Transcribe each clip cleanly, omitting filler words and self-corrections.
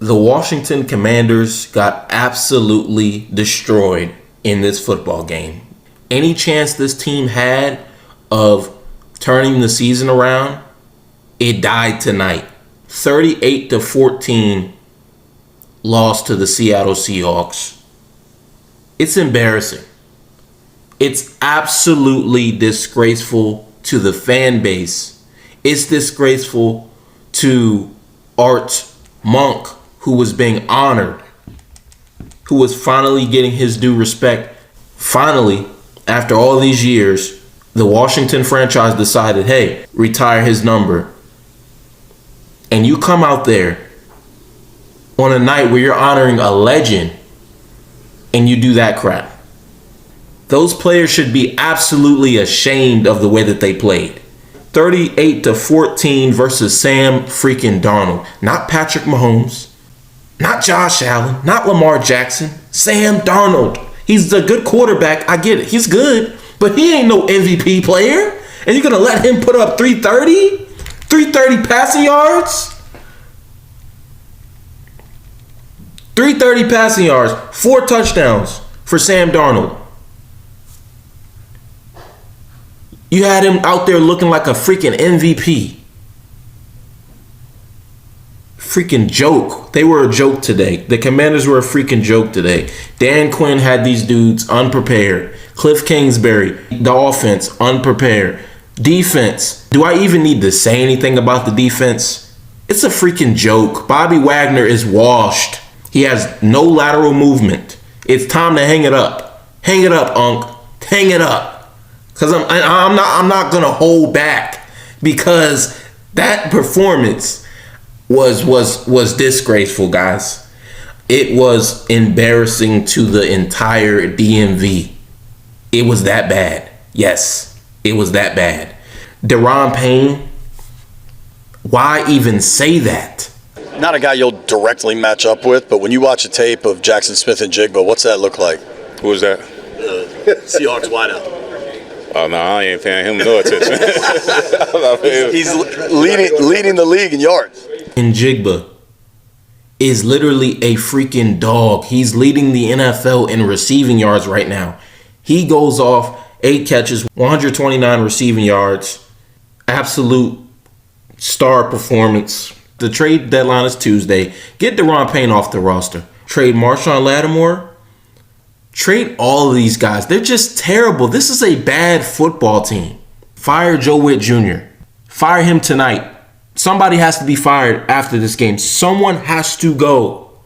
The Washington Commanders got absolutely destroyed in this football game. Any chance this team had of turning the season around, it died tonight. 38-14 loss to the Seattle Seahawks. It's embarrassing. It's absolutely disgraceful to the fan base. It's disgraceful to Art Monk, who was being honored, who was finally getting his due respect. Finally, after all these years, the Washington franchise decided, hey, retire his number. And you come out there on a night where you're honoring a legend and you do that crap. Those players should be absolutely ashamed of the way that they played. 38-14 versus Sam freaking Darnold. Not Patrick Mahomes. Not Josh Allen. Not Lamar Jackson. Sam Darnold. He's a good quarterback. I get it. He's good. But he ain't no MVP player. And you're going to let him put up 330? 330 passing yards? 330 passing yards. 4 touchdowns for Sam Darnold. You had him out there looking like a freaking MVP. Freaking joke. They were a joke today. The Commanders were a freaking joke today. Dan Quinn had these dudes unprepared. Cliff Kingsbury, the offense, unprepared. Defense. Do I even need to say anything about the defense? It's a freaking joke. Bobby Wagner is washed. He has no lateral movement. It's time to hang it up. Hang it up, Unc. Hang it up. Because I'm not going to hold back, because that performance was disgraceful, guys. It was embarrassing to the entire DMV. It was that bad. Yes, it was that bad. Deron Payne, why even say that? Not a guy you'll directly match up with, but when you watch a tape of Jackson Smith and Jigba, what's that look like? Who's that? Seahawks wideout. Oh, no, I ain't paying him no attention. He's leading the league in yards. And Jigba is literally a freaking dog. He's leading the NFL in receiving yards right now. He goes off 8 catches, 129 receiving yards. Absolute star performance. The trade deadline is Tuesday. Get Deron Payne off the roster. Trade Marshawn Lattimore. Trade all of these guys. They're just terrible. This is a bad football team. Fire Joe Witt Jr. Fire him tonight. Somebody has to be fired after this game. Someone has to go.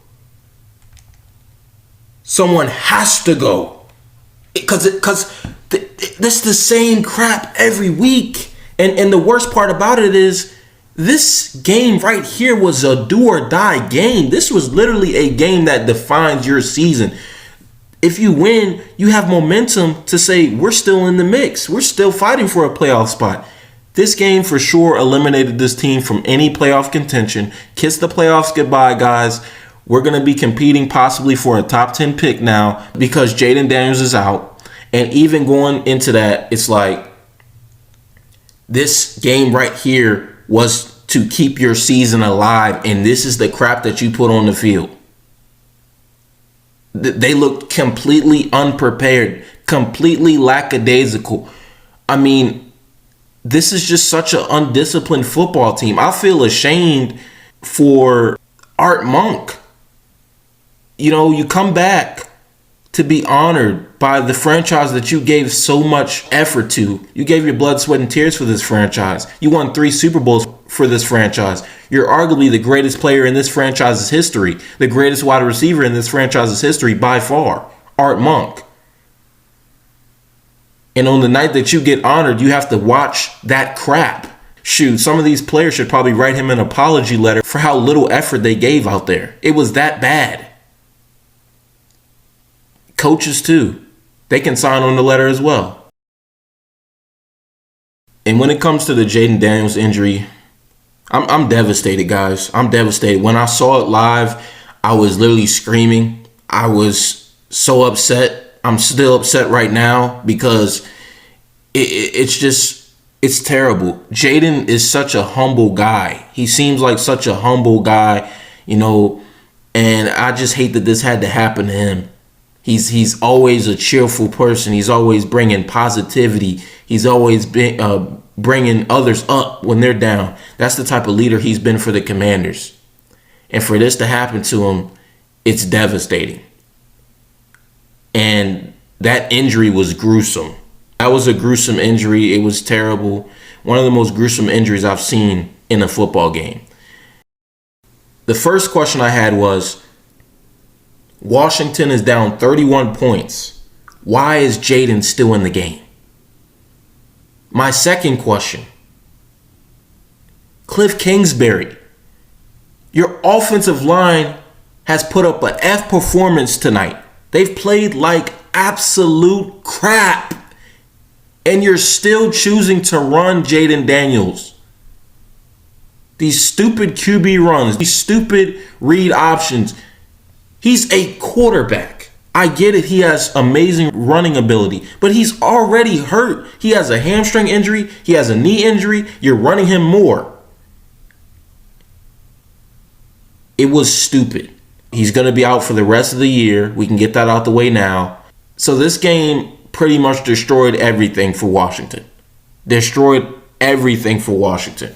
Someone has to go. Because this is the same crap every week. And the worst part about it is this game right here was a do or die game. This was literally a game that defines your season. If you win, you have momentum to say, we're still in the mix. We're still fighting for a playoff spot. This game for sure eliminated this team from any playoff contention. Kiss the playoffs goodbye, guys. We're going to be competing possibly for a top 10 pick now because Jayden Daniels is out. And even going into that, it's like this game right here was to keep your season alive. And this is the crap that you put on the field. They looked completely unprepared, completely lackadaisical. I mean, this is just such an undisciplined football team. I feel ashamed for Art Monk. You know, you come back to be honored by the franchise that you gave so much effort to. You gave your blood, sweat, and tears for this franchise. You won 3 Super Bowls for this franchise. You're arguably the greatest player in this franchise's history, the greatest wide receiver in this franchise's history by far, Art Monk. And on the night that you get honored, you have to watch that crap. Shoot, some of these players should probably write him an apology letter for how little effort they gave out there. It was that bad. Coaches too. They can sign on the letter as well. And when it comes to the Jayden Daniels injury, I'm devastated, guys. I'm devastated. When I saw it live, I was literally screaming. I was so upset. I'm still upset right now because it's terrible. Jayden is such a humble guy. He seems like such a humble guy. You know, And I just hate that this had to happen to him. He's always a cheerful person. He's always bringing positivity. He's always been bringing others up when they're down. That's the type of leader he's been for the Commanders. And for this to happen to him, it's devastating. And that injury was gruesome. That was a gruesome injury. It was terrible. One of the most gruesome injuries I've seen in a football game. The first question I had was, Washington is down 31 points. Why is Jayden still in the game? My second question, Cliff Kingsbury, your offensive line has put up an F performance tonight. They've played like absolute crap. And you're still choosing to run Jayden Daniels. These stupid QB runs, these stupid read options. He's a quarterback. I get it. He has amazing running ability, but he's already hurt. He has a hamstring injury. He has a knee injury. You're running him more. It was stupid. He's going to be out for the rest of the year. We can get that out the way now. So this game pretty much destroyed everything for Washington. Destroyed everything for Washington.